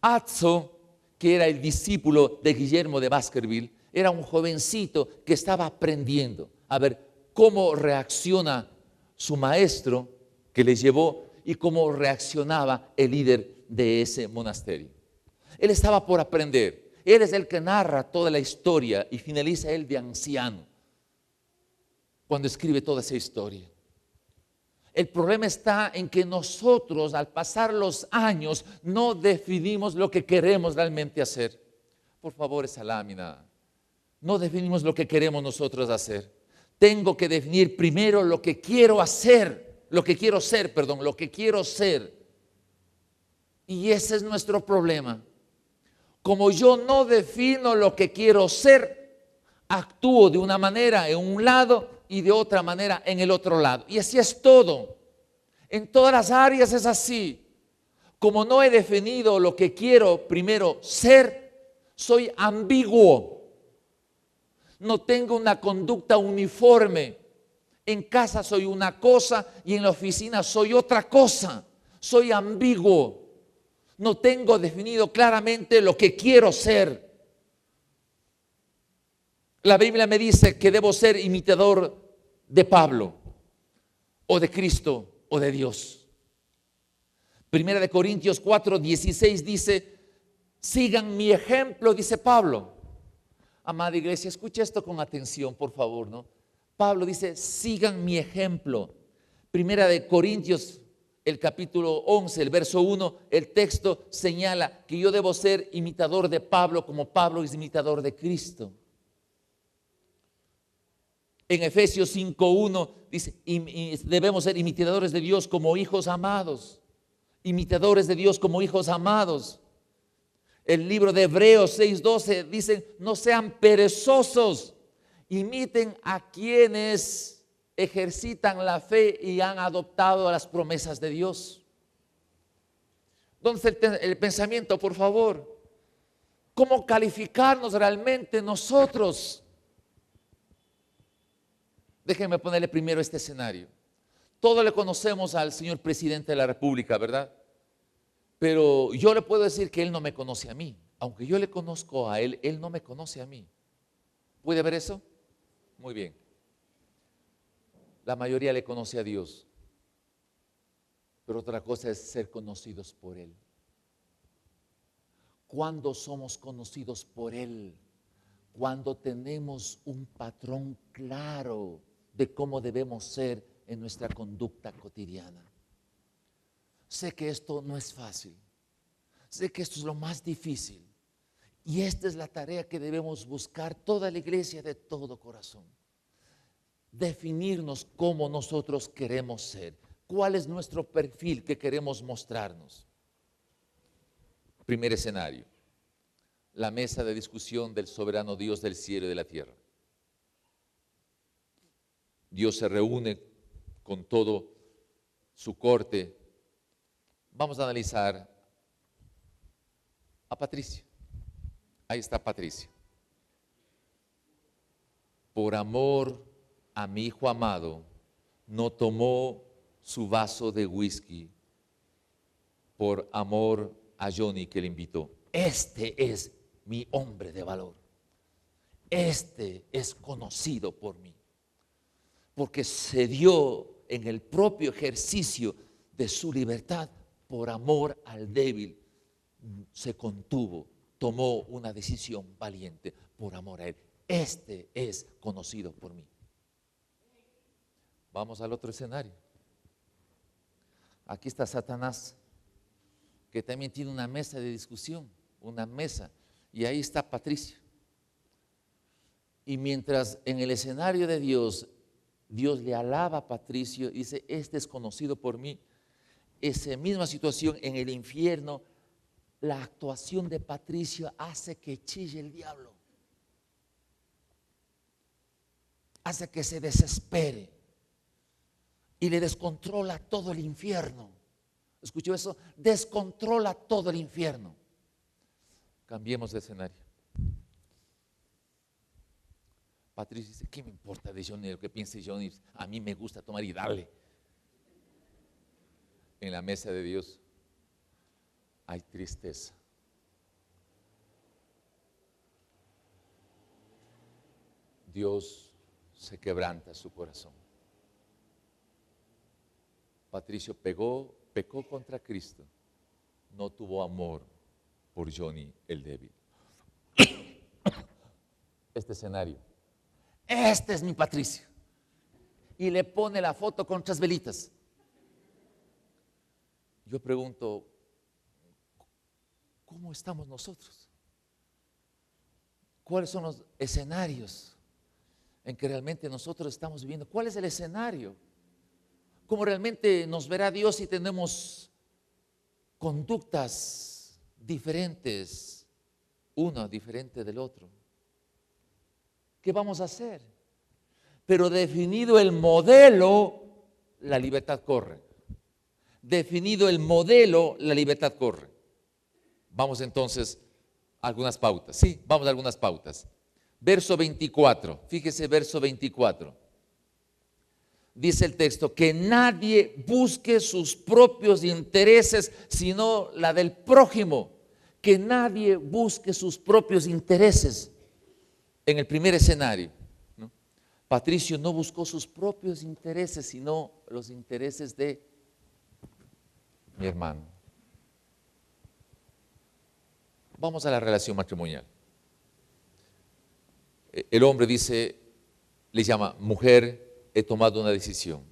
Azzo, que era el discípulo de Guillermo de Baskerville, era un jovencito que estaba aprendiendo a ver cómo reacciona su maestro que le llevó y cómo reaccionaba el líder de ese monasterio. Él estaba por aprender. Él es el que narra toda la historia y finaliza él de anciano cuando escribe toda esa historia. El problema está en que nosotros, al pasar los años, no definimos lo que queremos realmente hacer. Por favor, esa lámina. No definimos lo que queremos nosotros hacer. Tengo que definir primero lo que quiero hacer, lo que quiero ser. Y ese es nuestro problema. Como yo no defino lo que quiero ser, actúo de una manera en un lado y de otra manera en el otro lado. Y así es todo. En todas las áreas es así. Como no he definido lo que quiero primero ser, soy ambiguo. No tengo una conducta uniforme. En casa soy una cosa y en la oficina soy otra cosa. Soy ambiguo. No tengo definido claramente lo que quiero ser. La Biblia me dice que debo ser imitador de Pablo, o de Cristo, o de Dios. Primera de Corintios 4:16 dice, sigan mi ejemplo, dice Pablo. Amada iglesia, escucha esto con atención, por favor, ¿no? Pablo dice, sigan mi ejemplo. Primera de Corintios, el capítulo 11, el verso 1, el texto señala que yo debo ser imitador de Pablo como Pablo es imitador de Cristo. En Efesios 5:1 dice, debemos ser imitadores de Dios como hijos amados. Imitadores de Dios como hijos amados. El libro de Hebreos 6:12 dice, no sean perezosos, imiten a quienes ejercitan la fe y han adoptado las promesas de Dios. Entonces el pensamiento, por favor, ¿cómo calificarnos realmente nosotros? Déjenme ponerle primero este escenario. Todos le conocemos al señor presidente de la República, ¿verdad? Pero yo le puedo decir que él no me conoce a mí. Aunque yo le conozco a él, él no me conoce a mí. ¿Puede ver eso? Muy bien. La mayoría le conoce a Dios. Pero otra cosa es ser conocidos por Él. ¿Cuándo somos conocidos por Él? Cuando tenemos un patrón claro de cómo debemos ser en nuestra conducta cotidiana. Sé que esto no es fácil. Sé que esto es lo más difícil. Y esta es la tarea que debemos buscar toda la iglesia de todo corazón. Definirnos cómo nosotros queremos ser. ¿Cuál es nuestro perfil que queremos mostrarnos? Primer escenario. La mesa de discusión del soberano Dios del cielo y de la tierra. Dios se reúne con todo su corte. Vamos a analizar a Patricio. Ahí está Patricio. Por amor a mi hijo amado, no tomó su vaso de whisky por amor a Johnny que le invitó. Este es mi hombre de valor. Este es conocido por mí. Porque se dio en el propio ejercicio de su libertad por amor al débil. Se contuvo, tomó una decisión valiente por amor a él. Este es conocido por mí. Vamos al otro escenario. Aquí está Satanás, que también tiene una mesa de discusión, una mesa, y ahí está Patricio. Y mientras en el escenario de Dios, Dios le alaba a Patricio, dice, este es conocido por mí. Esa misma situación en el infierno, la actuación de Patricio hace que chille el diablo, hace que se desespere. y le descontrola todo el infierno. ¿Escuchó eso? Descontrola todo el infierno. Cambiemos de escenario. Patricio dice, ¿qué me importa de Johnny, lo que piense Johnny? A mí me gusta tomar y darle. En la mesa de Dios hay tristeza. Dios se quebranta su corazón. Patricio pecó contra Cristo, no tuvo amor por Johnny el débil. Este escenario, este es mi Patricio, y le pone la foto con 3 velitas. Yo pregunto, ¿cómo estamos nosotros? ¿Cuáles son los escenarios en que realmente nosotros estamos viviendo? ¿Cuál es el escenario? ¿Cómo realmente nos verá Dios si tenemos conductas diferentes, uno diferente del otro? ¿Qué vamos a hacer? Pero definido el modelo, la libertad corre. Definido el modelo, la libertad corre. Vamos entonces a algunas pautas. Sí, vamos a algunas pautas. Verso 24, fíjese verso 24. Dice el texto, que nadie busque sus propios intereses, sino la del prójimo. Que nadie busque sus propios intereses. En el primer escenario, ¿no? Patricio no buscó sus propios intereses, sino los intereses de mi hermano. Vamos a la relación matrimonial. El hombre dice, le llama, mujer, he tomado una decisión.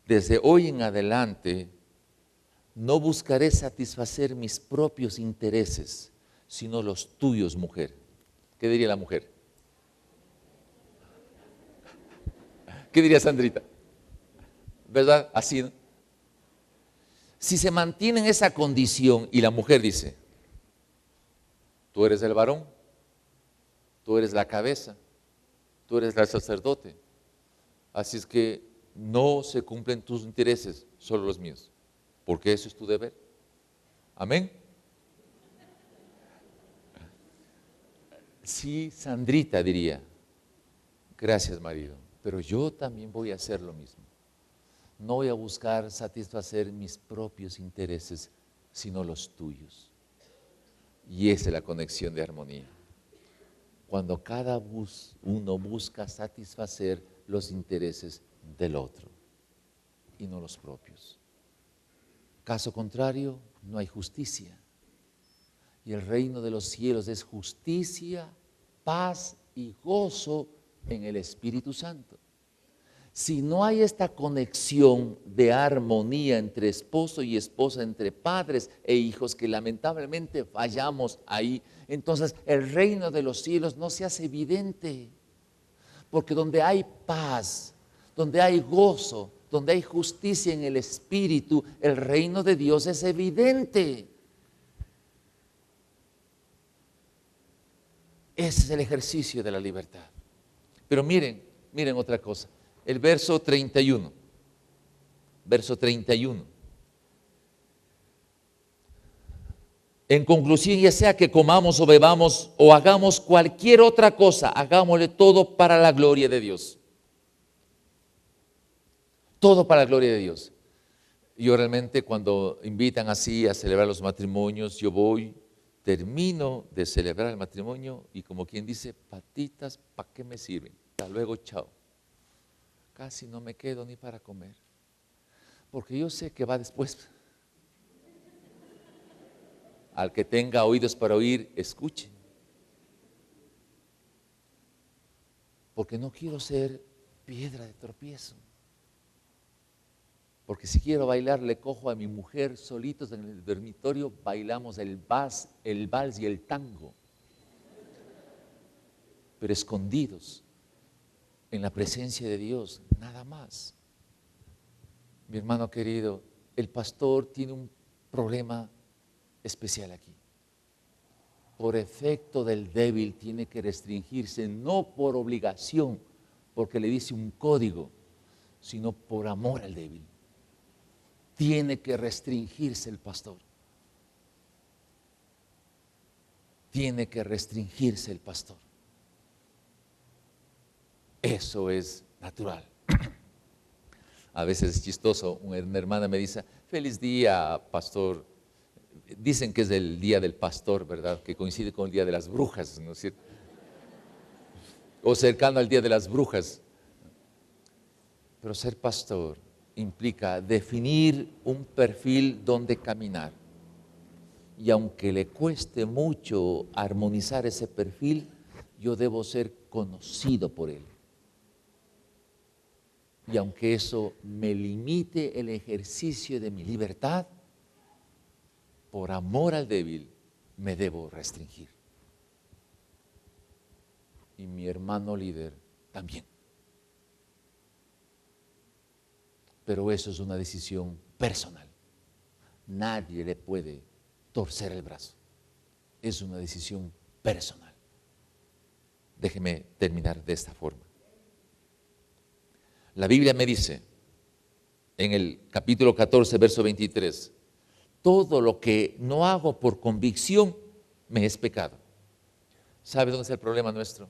Desde hoy en adelante no buscaré satisfacer mis propios intereses, sino los tuyos, mujer. ¿Qué diría la mujer? ¿Qué diría Sandrita? ¿Verdad? Así, ¿no? Si se mantiene en esa condición y la mujer dice, tú eres el varón, tú eres la cabeza, tú eres el sacerdote, así es que no se cumplen tus intereses, solo los míos, porque eso es tu deber. Amén. Sí, Sandrita diría, gracias marido, pero yo también voy a hacer lo mismo. No voy a buscar satisfacer mis propios intereses, sino los tuyos. Y esa es la conexión de armonía. Cuando cada uno busca satisfacer los intereses del otro y no los propios. Caso contrario, no hay justicia. Y el reino de los cielos es justicia, paz y gozo en el Espíritu Santo. Si no hay esta conexión de armonía entre esposo y esposa, entre padres e hijos, que lamentablemente fallamos ahí, entonces el reino de los cielos no se hace evidente. Porque donde hay paz, donde hay gozo, donde hay justicia en el Espíritu, el reino de Dios es evidente. Ese es el ejercicio de la libertad. Pero miren otra cosa. El verso 31. Verso 31. En conclusión, ya sea que comamos o bebamos o hagamos cualquier otra cosa, hagámosle todo para la gloria de Dios. Todo para la gloria de Dios. Yo realmente cuando invitan así a celebrar los matrimonios, yo voy, termino de celebrar el matrimonio y como quien dice, patitas, ¿para qué me sirven? Hasta luego, chao. Casi no me quedo ni para comer, porque yo sé que va después. Al que tenga oídos para oír, escuche. Porque no quiero ser piedra de tropiezo. Porque si quiero bailar, le cojo a mi mujer solitos en el dormitorio, bailamos el vals y el tango. Pero escondidos en la presencia de Dios, nada más. Mi hermano querido, el pastor tiene un problema especial aquí. Por efecto del débil tiene que restringirse, no por obligación, porque le dice un código, sino por amor al débil. Tiene que restringirse el pastor. Tiene que restringirse el pastor. Eso es natural. A veces es chistoso, una hermana me dice, feliz día, pastor. Dicen que es el día del pastor, ¿verdad? Que coincide con el día de las brujas, ¿no es cierto? O cercano al día de las brujas. Pero ser pastor implica definir un perfil donde caminar. Y aunque le cueste mucho armonizar ese perfil, yo debo ser conocido por él. Y aunque eso me limite el ejercicio de mi libertad, por amor al débil me debo restringir. Y mi hermano líder también. Pero eso es una decisión personal. Nadie le puede torcer el brazo. Es una decisión personal. Déjeme terminar de esta forma. La Biblia me dice, en el capítulo 14, verso 23, todo lo que no hago por convicción me es pecado. ¿Sabe dónde está el problema nuestro?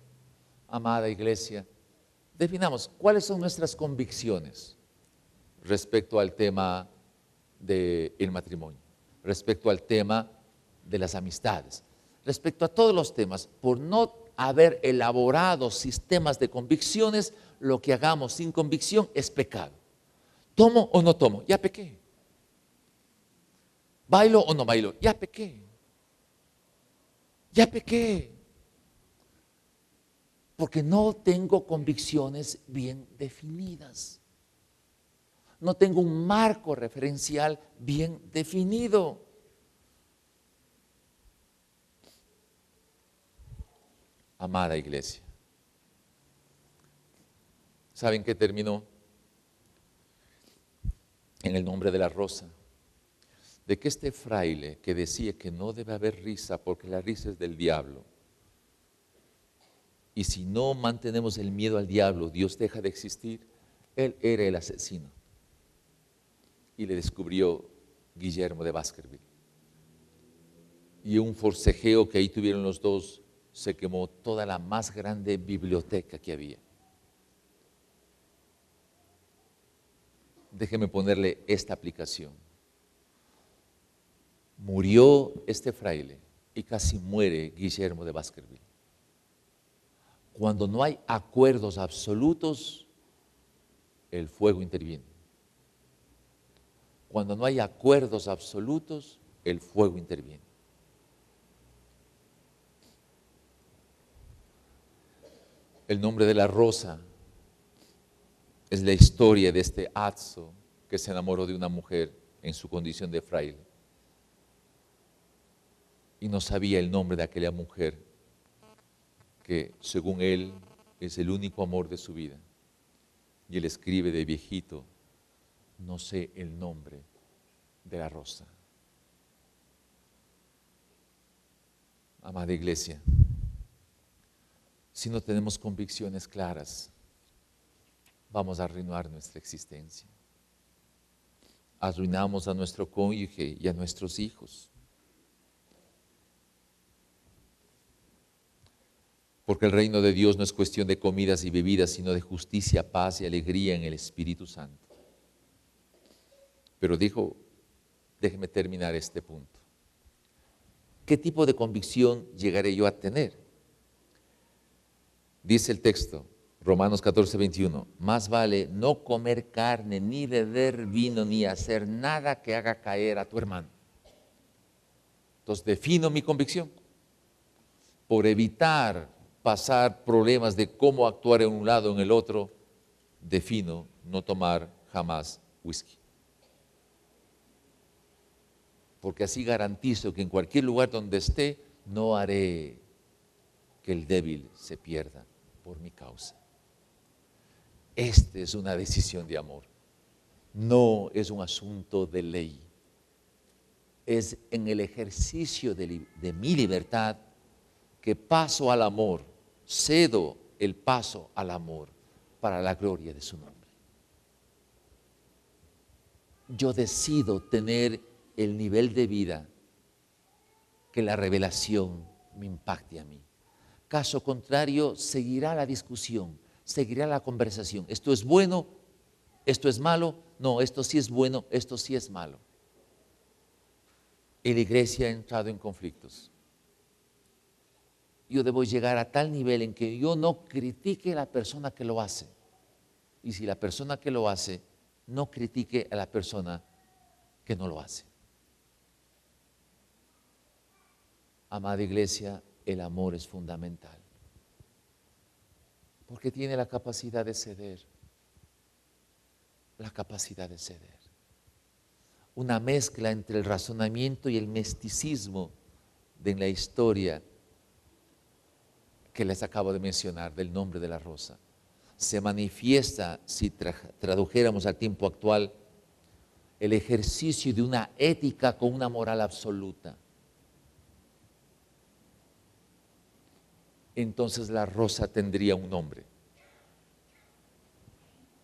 Amada iglesia, definamos cuáles son nuestras convicciones respecto al tema del matrimonio, respecto al tema de las amistades, respecto a todos los temas. Por no haber elaborado sistemas de convicciones, lo que hagamos sin convicción es pecado. ¿Tomo o no tomo? Ya pequé. ¿Bailo o no bailo? Ya pequé. Ya pequé. Porque no tengo convicciones bien definidas. No tengo un marco referencial bien definido. Amada iglesia, ¿saben qué terminó? En el nombre de la rosa, de que este fraile que decía que no debe haber risa porque la risa es del diablo, y si no mantenemos el miedo al diablo, Dios deja de existir, él era el asesino. Y le descubrió Guillermo de Baskerville. Y un forcejeo que ahí tuvieron los dos, se quemó toda la más grande biblioteca que había. Déjeme ponerle esta aplicación. Murió este fraile y casi muere Guillermo de Baskerville. Cuando no hay acuerdos absolutos, el fuego interviene. Cuando no hay acuerdos absolutos, el fuego interviene. El nombre de la rosa es la historia de este Azzo que se enamoró de una mujer en su condición de fraile y no sabía el nombre de aquella mujer que según él es el único amor de su vida. Y él escribe de viejito, no sé el nombre de la rosa. Amada iglesia, si no tenemos convicciones claras, vamos a arruinar nuestra existencia. Arruinamos a nuestro cónyuge y a nuestros hijos. Porque el reino de Dios no es cuestión de comidas y bebidas, sino de justicia, paz y alegría en el Espíritu Santo. Pero dijo, déjeme terminar este punto. ¿Qué tipo de convicción llegaré yo a tener? Dice el texto, Romanos 14, 21, más vale no comer carne, ni beber vino, ni hacer nada que haga caer a tu hermano. Entonces defino mi convicción. Por evitar pasar problemas de cómo actuar en un lado o en el otro, defino no tomar jamás whisky. Porque así garantizo que en cualquier lugar donde esté, no haré que el débil se pierda por mi causa. Esta es una decisión de amor, no es un asunto de ley. Es en el ejercicio de mi libertad que paso al amor, cedo el paso al amor para la gloria de su nombre. yo decido tener el nivel de vida que la revelación me impacte a mí. Caso contrario, seguirá la discusión, seguirá la conversación. ¿Esto es bueno? ¿Esto es malo? No, esto sí es bueno, esto sí es malo. Y la iglesia ha entrado en conflictos. Yo debo llegar a tal nivel en que yo no critique a la persona que lo hace. Y si la persona que lo hace, no critique a la persona que no lo hace. Amada iglesia, el amor es fundamental. Porque tiene la capacidad de ceder. La capacidad de ceder. Una mezcla entre el razonamiento y el misticismo de la historia que les acabo de mencionar, del nombre de la rosa. Se manifiesta, si tradujéramos al tiempo actual, el ejercicio de una ética con una moral absoluta. Entonces la rosa tendría un nombre.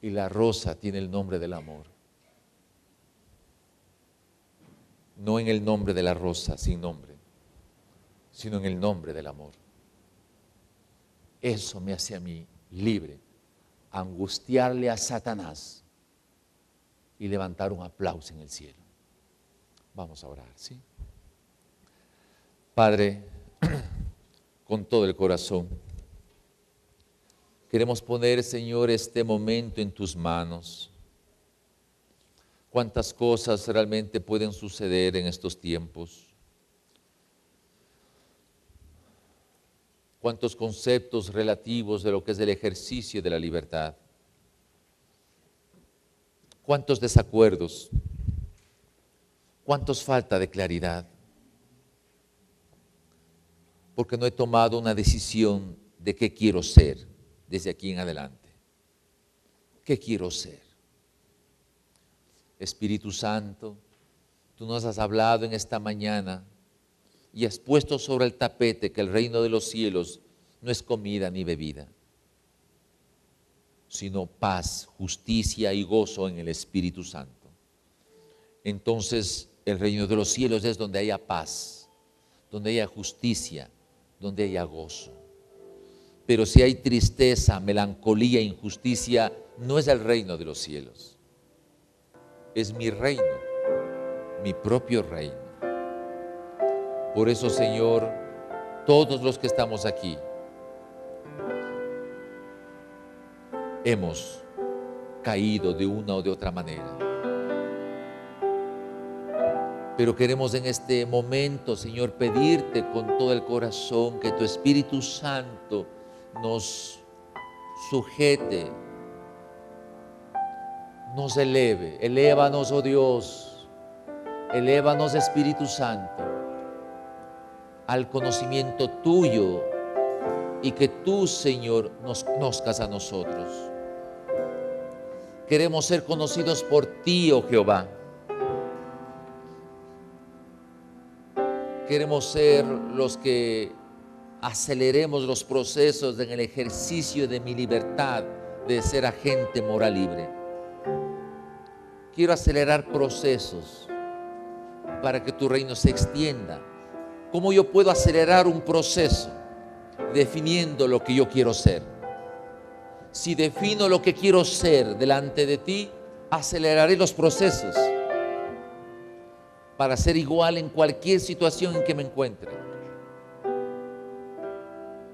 Y la rosa tiene el nombre del amor. No en el nombre de la rosa sin nombre, sino en el nombre del amor. Eso me hace a mí libre, angustiarle a Satanás y levantar un aplauso en el cielo. Vamos a orar, ¿sí? Padre, con todo el corazón, queremos poner, Señor, este momento en tus manos. Cuántas cosas realmente pueden suceder en estos tiempos. Cuántos conceptos relativos de lo que es el ejercicio de la libertad. Cuántos desacuerdos. Cuántos falta de claridad. Porque no he tomado una decisión de qué quiero ser desde aquí en adelante. ¿Qué quiero ser? Espíritu Santo, tú nos has hablado en esta mañana y has puesto sobre el tapete que el reino de los cielos no es comida ni bebida, sino paz, justicia y gozo en el Espíritu Santo. Entonces el reino de los cielos es donde haya paz, donde haya justicia, donde haya gozo. Pero si hay tristeza, melancolía, injusticia, no es el reino de los cielos. Es mi reino, mi propio reino. Por eso, Señor, todos los que estamos aquí hemos caído de una o de otra manera. Pero queremos en este momento, Señor, pedirte con todo el corazón que tu Espíritu Santo nos sujete, nos eleve. Elévanos, oh Dios, elévanos, Espíritu Santo, al conocimiento tuyo y que tú, Señor, nos conozcas a nosotros. Queremos ser conocidos por ti, oh Jehová. Queremos ser los que aceleremos los procesos en el ejercicio de mi libertad de ser agente moral libre. Quiero acelerar procesos para que tu reino se extienda. ¿Cómo yo puedo acelerar un proceso? Definiendo lo que yo quiero ser. Si defino lo que quiero ser delante de ti, aceleraré los procesos para ser igual en cualquier situación en que me encuentre.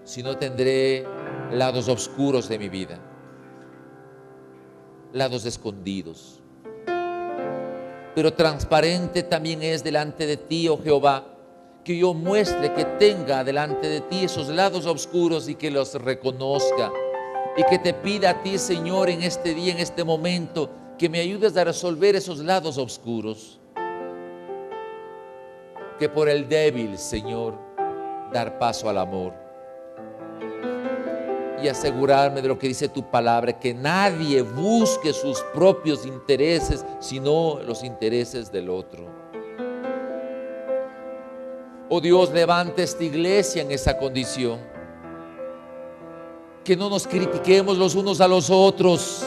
Si no, tendré lados oscuros de mi vida, lados escondidos. Pero transparente también es delante de ti, oh Jehová, que yo muestre, que tenga delante de ti esos lados oscuros y que los reconozca. Y que te pida a ti, Señor, en este día, en este momento, que me ayudes a resolver esos lados oscuros. Que por el débil, Señor, dar paso al amor. Y asegurarme de lo que dice tu palabra, que nadie busque sus propios intereses, sino los intereses del otro. Oh Dios, levanta esta iglesia en esa condición. Que no nos critiquemos los unos a los otros,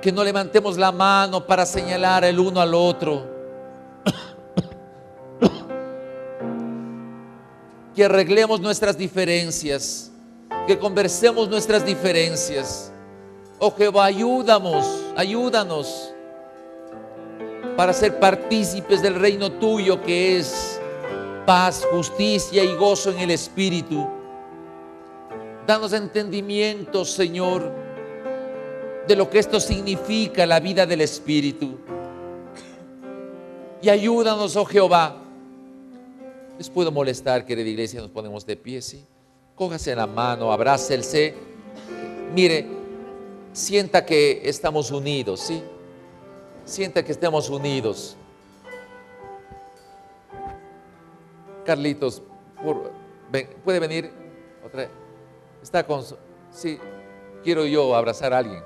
que no levantemos la mano para señalar el uno al otro. Que arreglemos nuestras diferencias, que conversemos nuestras diferencias. Oh Jehová, ayúdanos para ser partícipes del reino tuyo, que es paz, justicia y gozo en el Espíritu. Danos entendimiento, Señor, de lo que esto significa, la vida del Espíritu. Y ayúdanos, oh Jehová. ¿Les puedo molestar, querida iglesia? Nos ponemos de pie, ¿sí? Cójase la mano, abrácense. Mire, sienta que estamos unidos, ¿sí? Sienta que estemos unidos. Carlitos, ¿puede venir? Otra. Está con... Sí, quiero yo abrazar a alguien.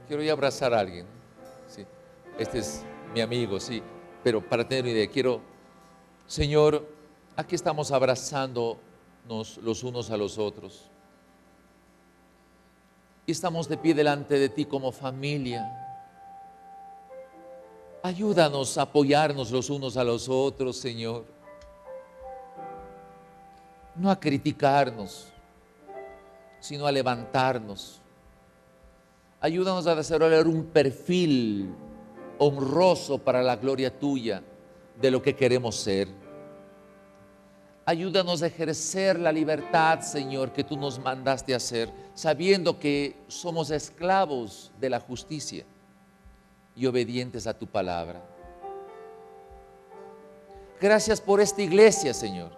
Quiero yo abrazar a alguien. Sí. Este es mi amigo, sí. Pero para tener una idea, Señor, aquí estamos abrazándonos los unos a los otros. Y estamos de pie delante de ti como familia. Ayúdanos a apoyarnos los unos a los otros, Señor. No a criticarnos, sino a levantarnos. Ayúdanos a desarrollar un perfil honroso para la gloria tuya de lo que queremos ser. Ayúdanos a ejercer la libertad, Señor, que tú nos mandaste a hacer, sabiendo que somos esclavos de la justicia y obedientes a tu palabra. Gracias por esta iglesia, Señor.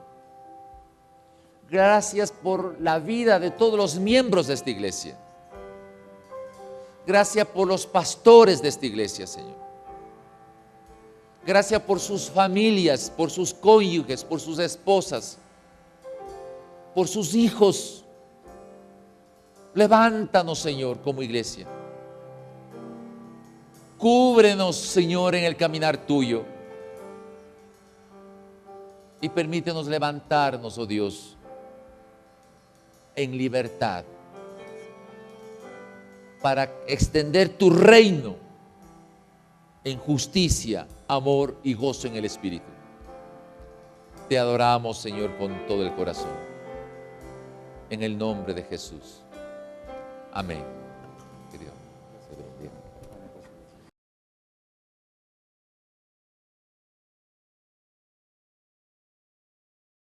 Gracias por la vida de todos los miembros de esta iglesia. Gracias por los pastores de esta iglesia, Señor. Gracias por sus familias, por sus cónyuges, por sus esposas, por sus hijos. Levántanos, Señor, como iglesia. Cúbrenos, Señor, en el caminar tuyo. Y permítenos levantarnos, oh Dios, en libertad, para extender tu reino en justicia, amor y gozo en el Espíritu. Te adoramos, Señor, con todo el corazón. En el nombre de Jesús. Amén. Querido.